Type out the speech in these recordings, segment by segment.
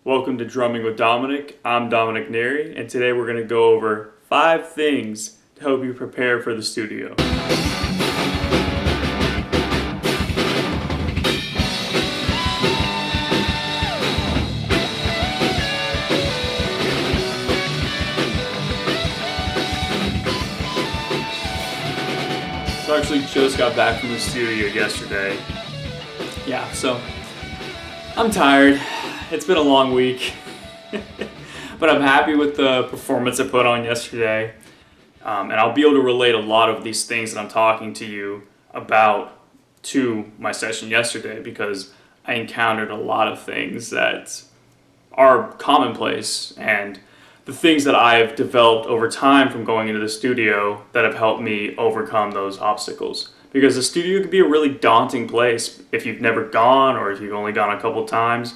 Welcome to Drumming with Dominic. I'm Dominic Neri, and today we're going to go over 5 things to help you prepare for the studio. So I actually just got back from the studio yesterday. So I'm tired. It's been a long week, but I'm happy with the performance I put on yesterday. And I'll be able to relate a lot of these things that I'm talking to you about to my session yesterday because I encountered a lot of things that are commonplace and the things that I've developed over time from going into the studio that have helped me overcome those obstacles. Because the studio can be a really daunting place if you've never gone or if you've only gone a couple times.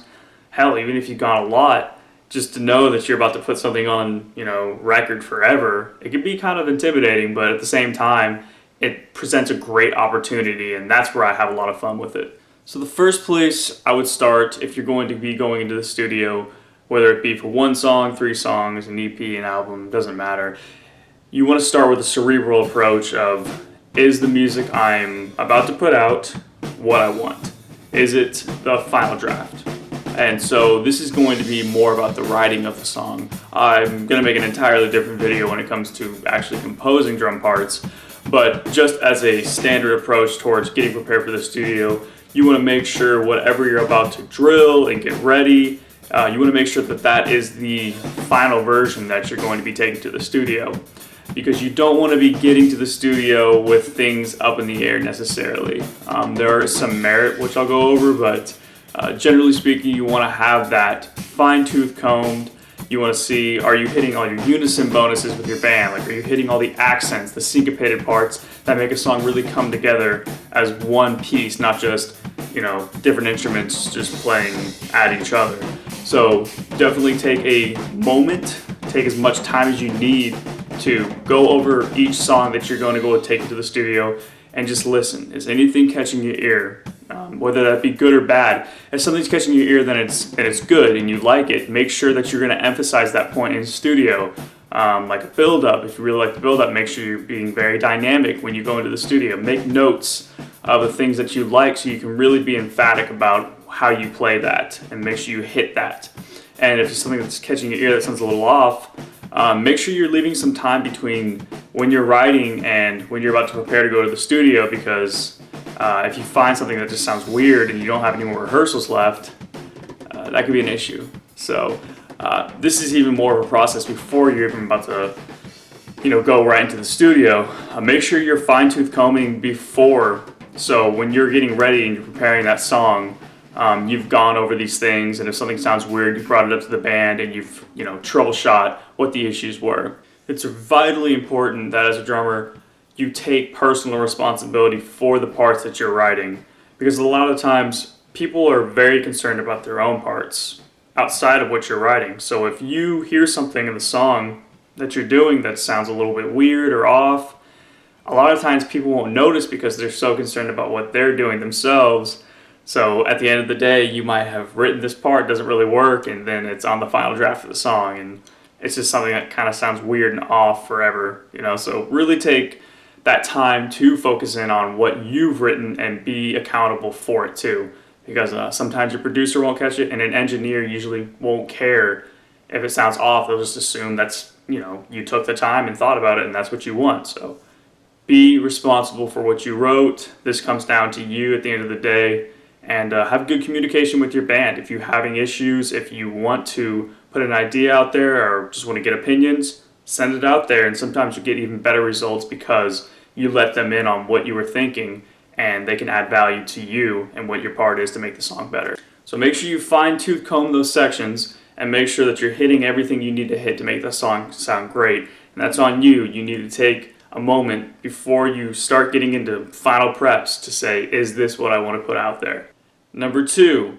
Hell, even if you've gone a lot, just to know that you're about to put something on, record forever, it can be kind of intimidating, but at the same time, it presents a great opportunity, and that's where I have a lot of fun with it. So the first place I would start if you're going to be going into the studio, whether it be for 1 song, 3 songs, an EP, an album, doesn't matter. You want to start with a cerebral approach of, is the music I'm about to put out what I want? Is it the final draft? And so this is going to be more about the writing of the song. I'm going to make an entirely different video when it comes to actually composing drum parts, but just as a standard approach towards getting prepared for the studio, you want to make sure whatever you're about to drill and get ready, you want to make sure that that is the final version that you're going to be taking to the studio. Because you don't want to be getting to the studio with things up in the air necessarily. There are some merit, which I'll go over, but generally speaking, you want to have that fine-tooth combed. You want to see, are you hitting all your unison bonuses with your band? Like, are you hitting all the accents, the syncopated parts that make a song really come together as one piece, not just, different instruments just playing at each other. So definitely take a moment, take as much time as you need to go over each song that you're going to go take into the studio and just listen. Is anything catching your ear? Whether that be good or bad. If something's catching your ear, then it's good and you like it. Make sure that you're going to emphasize that point in the studio. Like a build-up. If you really like the build-up, make sure you're being very dynamic when you go into the studio. Make notes of the things that you like so you can really be emphatic about how you play that and make sure you hit that. And if it's something that's catching your ear that sounds a little off, make sure you're leaving some time between when you're writing and when you're about to prepare to go to the studio, because if you find something that just sounds weird and you don't have any more rehearsals left, that could be an issue. So this is even more of a process before you're even about to go right into the studio. Make sure you're fine-tooth combing before, so when you're getting ready and you're preparing that song, you've gone over these things, and if something sounds weird, you've brought it up to the band and you've troubleshot what the issues were. It's vitally important that as a drummer, you take personal responsibility for the parts that you're writing, because a lot of times people are very concerned about their own parts outside of what you're writing. So if you hear something in the song that you're doing that sounds a little bit weird or off, a lot of times people won't notice because they're so concerned about what they're doing themselves. So at the end of the day, you might have written this part, doesn't really work, and then it's on the final draft of the song, and it's just something that kind of sounds weird and off forever, So really take that time to focus in on what you've written and be accountable for it too. Because sometimes your producer won't catch it, and an engineer usually won't care if it sounds off. They'll just assume that's, you took the time and thought about it, and that's what you want. So be responsible for what you wrote. This comes down to you at the end of the day. And have good communication with your band. If you're having issues, if you want to put an idea out there or just want to get opinions, send it out there. And sometimes you get even better results because you let them in on what you were thinking, and they can add value to you and what your part is to make the song better. So make sure you fine-tooth comb those sections and make sure that you're hitting everything you need to hit to make the song sound great. And that's on you. You need to take a moment before you start getting into final preps to say, is this what I want to put out there? Number 2,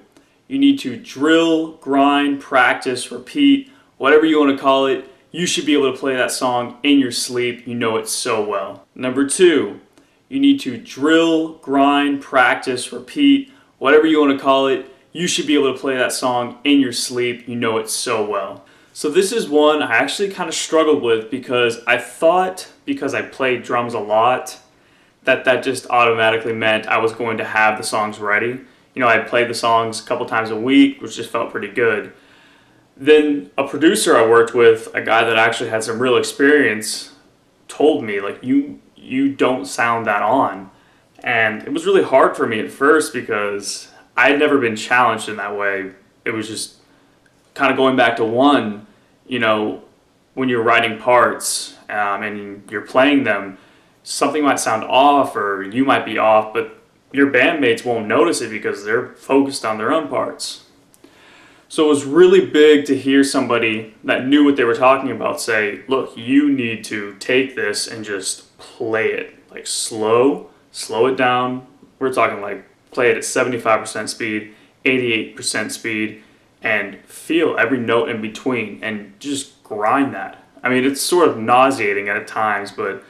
you need to drill, grind, practice, repeat, whatever you want to call it. You should be able to play that song in your sleep. You know it so well. Number 2, you need to drill, grind, practice, repeat, whatever you want to call it. you should be able to play that song in your sleep. You know it so well. So this is one I actually kind of struggled with because I thought because I played drums a lot that just automatically meant I was going to have the songs ready. You know, I played the songs a couple times a week, which just felt pretty good. Then a producer I worked with, a guy that actually had some real experience, told me, like, you don't sound that on. And it was really hard for me at first because I had never been challenged in that way. It was just kind of going back to one, you know, when you're writing parts and you're playing them, something might sound off or you might be off, but your bandmates won't notice it because they're focused on their own parts. So it was really big to hear somebody that knew what they were talking about say, look, you need to take this and just play it. Like slow it down. We're talking like play it at 75% speed, 88% speed, and feel every note in between and just grind that. I mean, it's sort of nauseating at times, but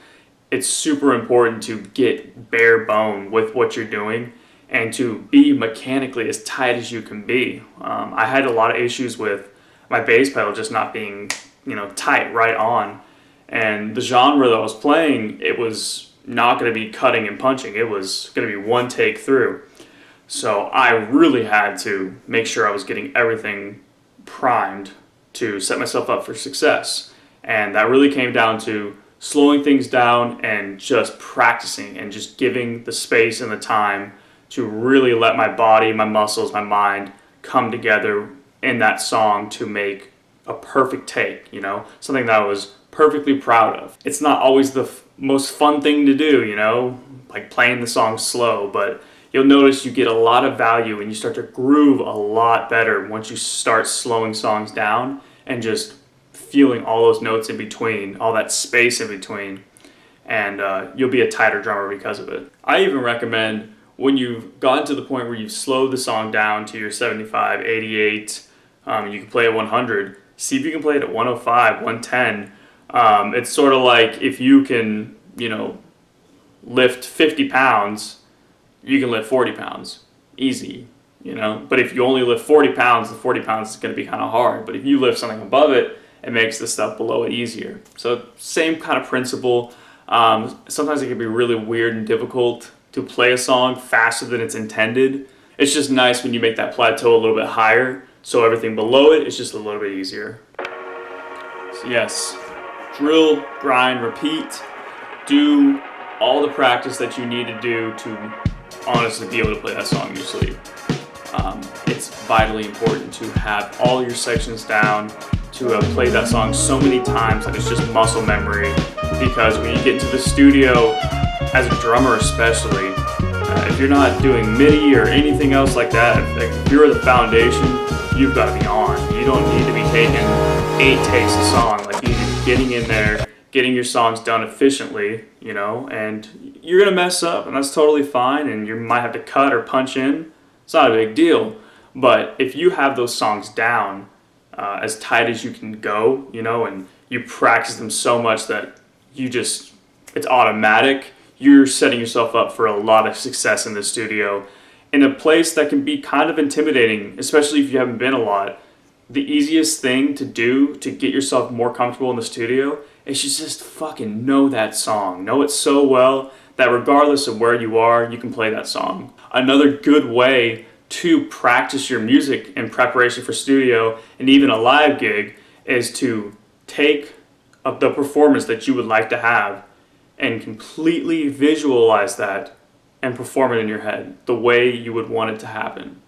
it's super important to get bare bone with what you're doing and to be mechanically as tight as you can be. I had a lot of issues with my bass pedal just not being, you know, tight right on. And the genre that I was playing, it was not going to be cutting and punching. It was going to be one take through. So I really had to make sure I was getting everything primed to set myself up for success. And that really came down to slowing things down and just practicing and just giving the space and the time to really let my body, my muscles, my mind come together in that song to make a perfect take, you know, something that I was perfectly proud of. It's not always the most fun thing to do, you know, like playing the song slow, but you'll notice you get a lot of value and you start to groove a lot better once you start slowing songs down and just feeling all those notes in between, all that space in between, and you'll be a tighter drummer because of it. I even recommend when you've gotten to the point where you've slowed the song down to your 75, 88, you can play at 100, see if you can play it at 105, 110. It's sort of like if you can, you know, lift 50 pounds, you can lift 40 pounds. Easy, you know? But if you only lift 40 pounds, the 40 pounds is going to be kind of hard. But if you lift something above it, it makes the stuff below it easier. So same kind of principle. Sometimes it can be really weird and difficult to play a song faster than it's intended. It's just nice when you make that plateau a little bit higher, so everything below it is just a little bit easier. So yes, drill, grind, repeat. Do all the practice that you need to do to honestly be able to play that song in your sleep. It's vitally important to have all your sections down, to have played that song so many times that it's just muscle memory, because when you get into the studio, as a drummer especially, if you're not doing MIDI or anything else like that, if you're the foundation, you've got to be on. You don't need to be taking 8 takes a song. Like, you need to be getting in there, getting your songs done efficiently, you know, and you're going to mess up, and that's totally fine, and you might have to cut or punch in. It's not a big deal. But if you have those songs down as tight as you can go, you know, and you practice them so much that it's automatic, you're setting yourself up for a lot of success in the studio in a place that can be kind of intimidating, especially if you haven't been a lot. The easiest thing to do to get yourself more comfortable in the studio is you just fucking know that song. Know it so well that regardless of where you are, you can play that song. Another good way to practice your music in preparation for studio and even a live gig is to take the performance that you would like to have and completely visualize that and perform it in your head the way you would want it to happen.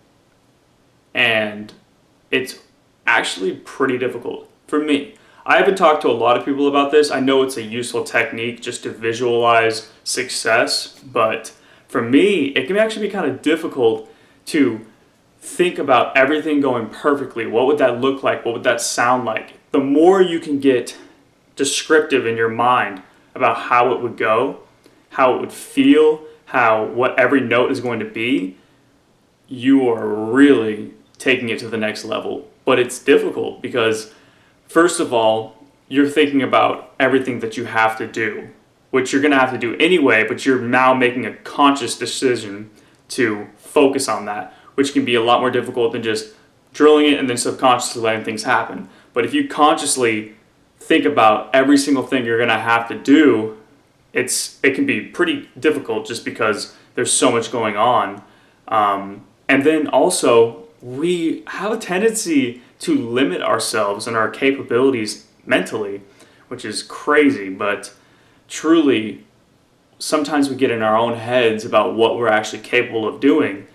And it's actually pretty difficult for me. I haven't talked to a lot of people about this. I know it's a useful technique just to visualize success, but for me, it can actually be kind of difficult to think about everything going perfectly. What would that look like? What would that sound like? The more you can get descriptive in your mind about how it would go, how it would feel, what every note is going to be, you are really taking it to the next level. But it's difficult because, first of all, you're thinking about everything that you have to do, which you're going to have to do anyway, but you're now making a conscious decision to focus on that, which can be a lot more difficult than just drilling it and then subconsciously letting things happen. But if you consciously think about every single thing you're going to have to do, it can be pretty difficult just because there's so much going on. And then also, we have a tendency to limit ourselves and our capabilities mentally, which is crazy, but truly, sometimes we get in our own heads about what we're actually capable of doing,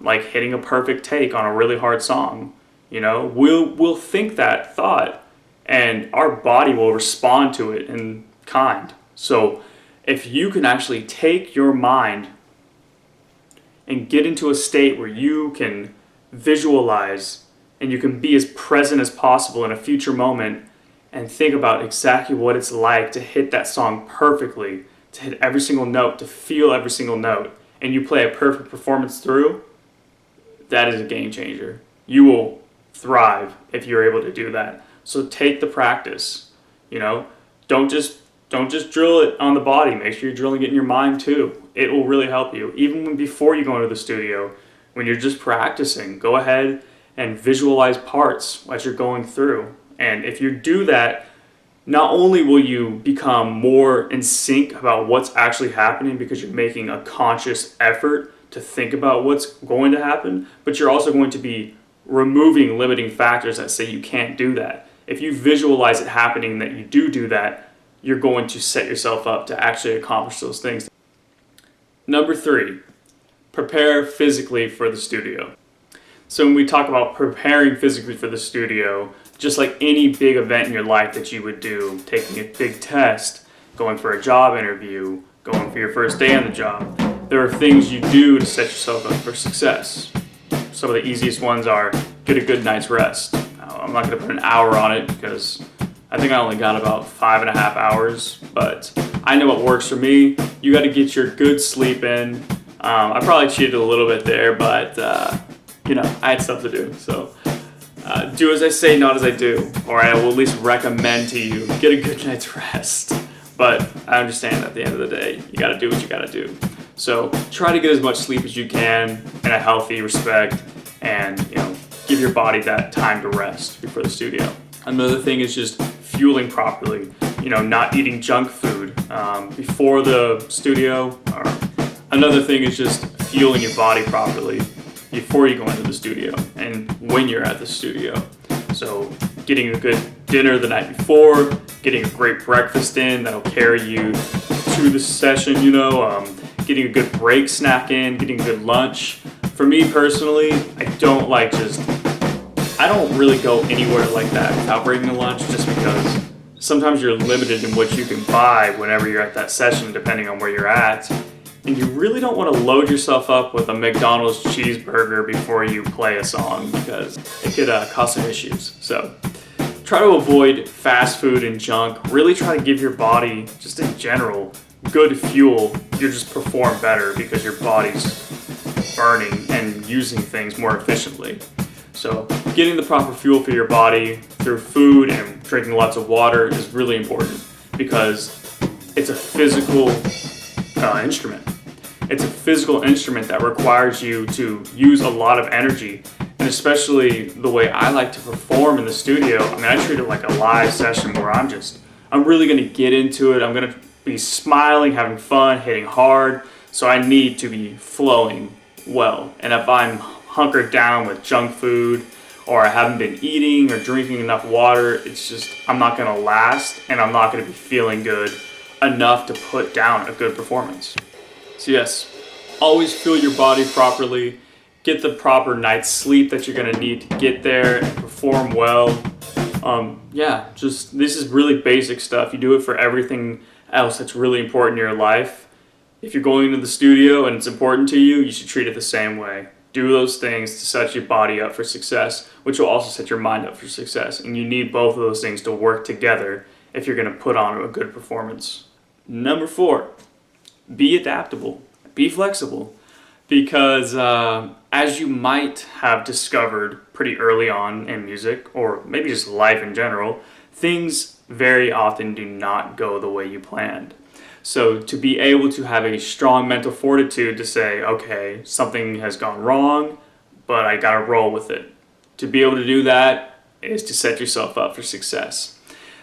like hitting a perfect take on a really hard song. We'll think that thought, and our body will respond to it in kind. So if you can actually take your mind and get into a state where you can visualize and you can be as present as possible in a future moment and think about exactly what it's like to hit that song perfectly, to hit every single note, to feel every single note, and you play a perfect performance through, that is a game changer. You will thrive if you're able to do that. So take the practice. Don't just drill it on the body. Make sure you're drilling it in your mind too. It will really help you. Even before you go into the studio, when you're just practicing, go ahead and visualize parts as you're going through. And if you do that, not only will you become more in sync about what's actually happening because you're making a conscious effort to think about what's going to happen, but you're also going to be removing limiting factors that say you can't do that. If you visualize it happening that you do that, you're going to set yourself up to actually accomplish those things. Number 3, prepare physically for the studio. So when we talk about preparing physically for the studio, just like any big event in your life that you would do, taking a big test, going for a job interview, going for your first day on the job, there are things you do to set yourself up for success. Some of the easiest ones are get a good night's rest. I'm not going to put an hour on it because I think I only got about 5.5 hours, but I know what works for me. You got to get your good sleep in. I probably cheated a little bit there, but I had stuff to do. So do as I say, not as I do, or I will at least recommend to you, get a good night's rest. But I understand at the end of the day, you got to do what you got to do. So try to get as much sleep as you can in a healthy respect, and give your body that time to rest before the studio. Another thing is just fueling properly. Not eating junk food before the studio. Or another thing is just fueling your body properly before you go into the studio and when you're at the studio. So getting a good dinner the night before, getting a great breakfast in that'll carry you to the session, getting a good break snack in, getting a good lunch. For me personally, I don't really go anywhere like that without breaking a lunch, just because sometimes you're limited in what you can buy whenever you're at that session, depending on where you're at. And you really don't want to load yourself up with a McDonald's cheeseburger before you play a song, because it could cause some issues. So try to avoid fast food and junk. Really try to give your body, just in general, good fuel. You'll just perform better because your body's burning and using things more efficiently. So getting the proper fuel for your body through food and drinking lots of water is really important, because it's a physical instrument. It's a physical instrument that requires you to use a lot of energy, and especially the way I like to perform in the studio. I treat it like a live session where I'm really going to get into it. I'm going to be smiling, having fun, hitting hard. So I need to be flowing well. And if I'm hunkered down with junk food, or I haven't been eating or drinking enough water, I'm not going to last, and I'm not going to be feeling good enough to put down a good performance. So yes, always fuel your body properly, get the proper night's sleep that you're going to need to get there and perform well. This is really basic stuff. You do it for everything else that's really important in your life. If you're going into the studio and it's important to you, you should treat it the same way. Do those things to set your body up for success, which will also set your mind up for success. And you need both of those things to work together if you're going to put on a good performance. Number 4, be adaptable, be flexible, because as you might have discovered pretty early on in music, or maybe just life in general, things very often do not go the way you planned. So to be able to have a strong mental fortitude to say, okay, something has gone wrong, but I gotta roll with it. To be able to do that is to set yourself up for success.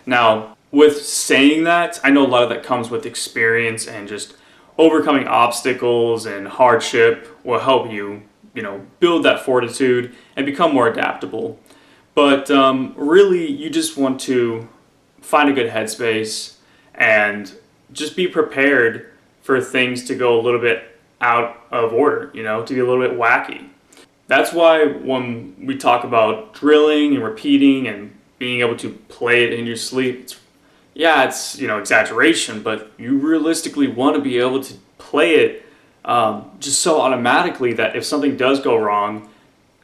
Now, with saying that, I know a lot of that comes with experience, and just overcoming obstacles and hardship will help you, build that fortitude and become more adaptable. But really, you just want to find a good headspace and just be prepared for things to go a little bit out of order, to be a little bit wacky. That's why when we talk about drilling and repeating and being able to play it in your sleep, it's exaggeration, but you realistically want to be able to play it just so automatically that if something does go wrong,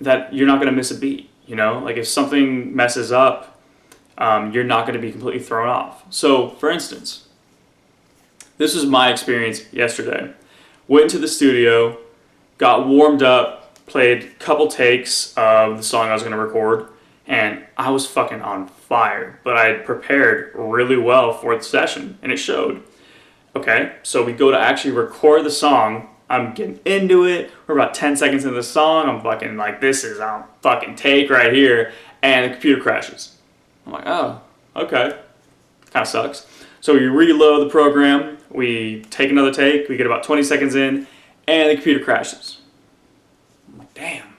that you're not going to miss a beat. Like if something messes up, you're not going to be completely thrown off. So, for instance, this was my experience yesterday. Went to the studio, got warmed up, played a couple takes of the song I was going to record, and I was fucking on fire. But I had prepared really well for the session, and it showed. Okay, so we go to actually record the song. I'm getting into it. We're about 10 seconds into the song. I'm fucking like, this is a fucking take right here. And the computer crashes. I'm like, oh, okay. Kind of sucks. So we reload the program. We take another take. We get about 20 seconds in. And the computer crashes. I'm like, damn.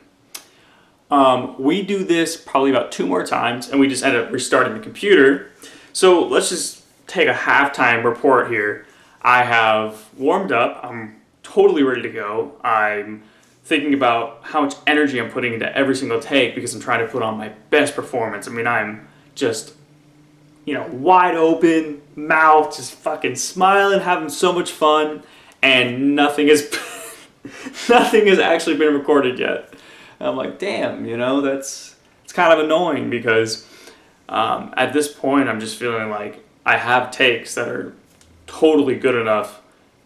We do this probably about 2 more times. And we just end up restarting the computer. So let's just take a halftime report here. I have warmed up. I'm totally ready to go. I'm thinking about how much energy I'm putting into every single take because I'm trying to put on my best performance. I mean, I'm just, wide open, mouth, just fucking smiling, having so much fun, and nothing has actually been recorded yet. And I'm like, damn, it's kind of annoying because at this point I'm just feeling like I have takes that are totally good enough,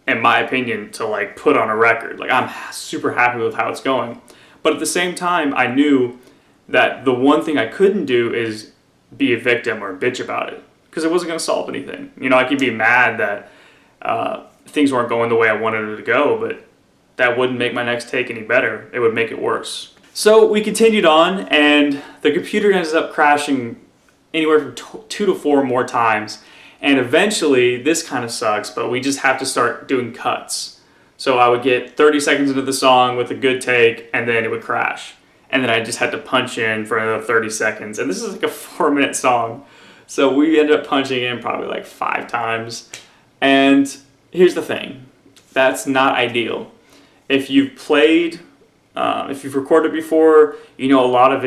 in my opinion, to like put on a record. Like I'm super happy with how it's going. But at the same time, I knew that the one thing I couldn't do is be a victim or bitch about it because it wasn't going to solve anything. I could be mad that things weren't going the way I wanted it to go, but that wouldn't make my next take any better. It would make it worse. So we continued on, and the computer ends up crashing anywhere from 2 to 4 more times. And eventually, this kind of sucks, but we just have to start doing cuts. So I would get 30 seconds into the song with a good take, and then it would crash. And then I just had to punch in for another 30 seconds. And this is like a 4-minute song. So we ended up punching in probably like 5 times. And here's the thing. That's not ideal. If you've played, if you've recorded before, a lot of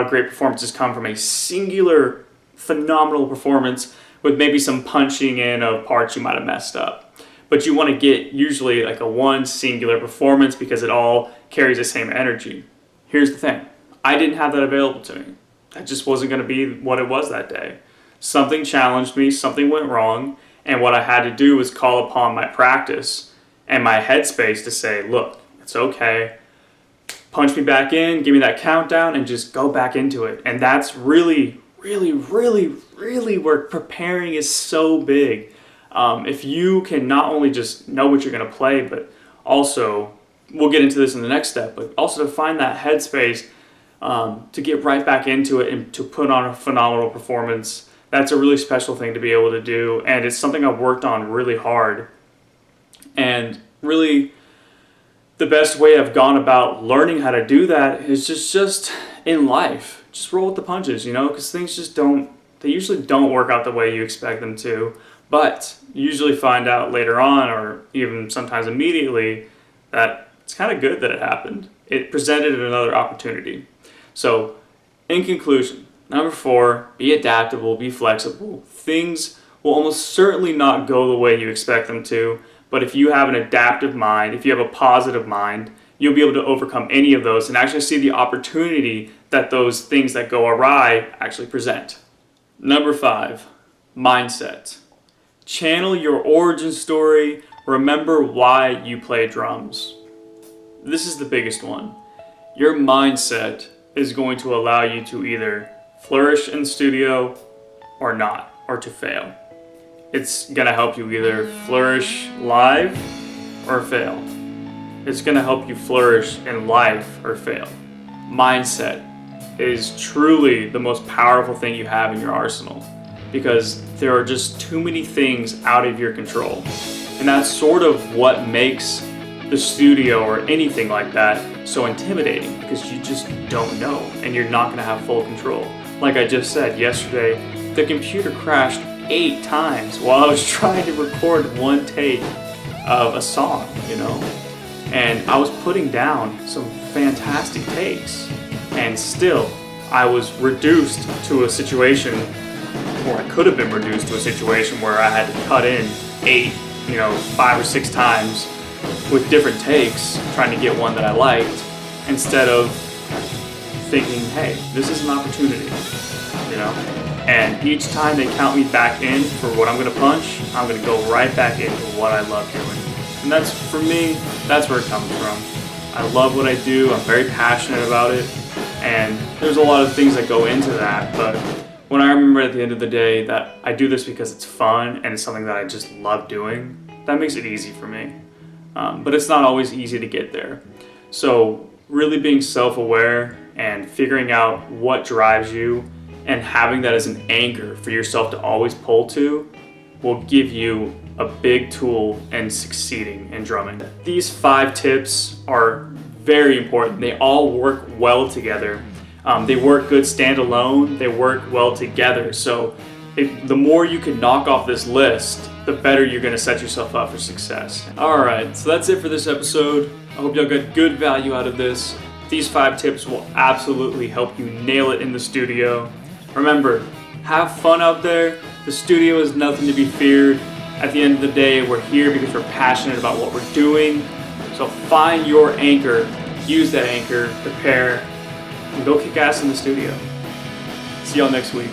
great performances come from a singular, phenomenal performance with maybe some punching in of parts you might have messed up. But you want to get usually like a one singular performance because it all carries the same energy. Here's the thing. I didn't have that available to me. That just wasn't going to be what it was that day. Something challenged me, something went wrong, and what I had to do was call upon my practice and my headspace to say, look, it's okay. Punch me back in, give me that countdown, and just go back into it. And that's really where preparing is so big. If you can not only just know what you're going to play, but also, we'll get into this in the next step, but also to find that headspace to get right back into it and to put on a phenomenal performance. That's a really special thing to be able to do, and it's something I've worked on really hard. And really, the best way I've gone about learning how to do that is just in life. Just roll with the punches, because things just they usually don't work out the way you expect them to, but you usually find out later on, or even sometimes immediately, that it's kind of good that it happened. It presented another opportunity. So, in conclusion, number 4, be adaptable, be flexible. Things will almost certainly not go the way you expect them to, but if you have an adaptive mind, if you have a positive mind, you'll be able to overcome any of those and actually see the opportunity that those things that go awry actually present. Number 5, mindset. Channel your origin story. Remember why you play drums. This is the biggest one. Your mindset is going to allow you to either flourish in the studio or not, or to fail. It's gonna help you either flourish live or fail. It's gonna help you flourish in life or fail. Mindset is truly the most powerful thing you have in your arsenal, because there are just too many things out of your control. And that's sort of what makes the studio or anything like that so intimidating, because you just don't know and you're not gonna have full control. Like I just said yesterday, the computer crashed 8 times while I was trying to record one take of a song, and I was putting down some fantastic takes, and still I was reduced to a situation, or I could have been reduced to a situation where I had to cut in 5 or 6 times with different takes, trying to get one that I liked, instead of thinking, hey, this is an opportunity, And each time they count me back in for what I'm gonna punch, I'm gonna go right back into what I love doing. And that's, for me, that's where it comes from. I love what I do, I'm very passionate about it, and there's a lot of things that go into that, but when I remember at the end of the day that I do this because it's fun and it's something that I just love doing, that makes it easy for me. But it's not always easy to get there. So really being self-aware and figuring out what drives you and having that as an anchor for yourself to always pull to will give you a big tool in succeeding in drumming. These 5 tips are very important. They all work well together. They work good standalone, they work well together. So the more you can knock off this list, the better you're gonna set yourself up for success. All right, so that's it for this episode. I hope y'all got good value out of this. These 5 tips will absolutely help you nail it in the studio. Remember, have fun out there. The studio is nothing to be feared. At the end of the day, we're here because we're passionate about what we're doing. So find your anchor, use that anchor, prepare, and go kick ass in the studio. See y'all next week.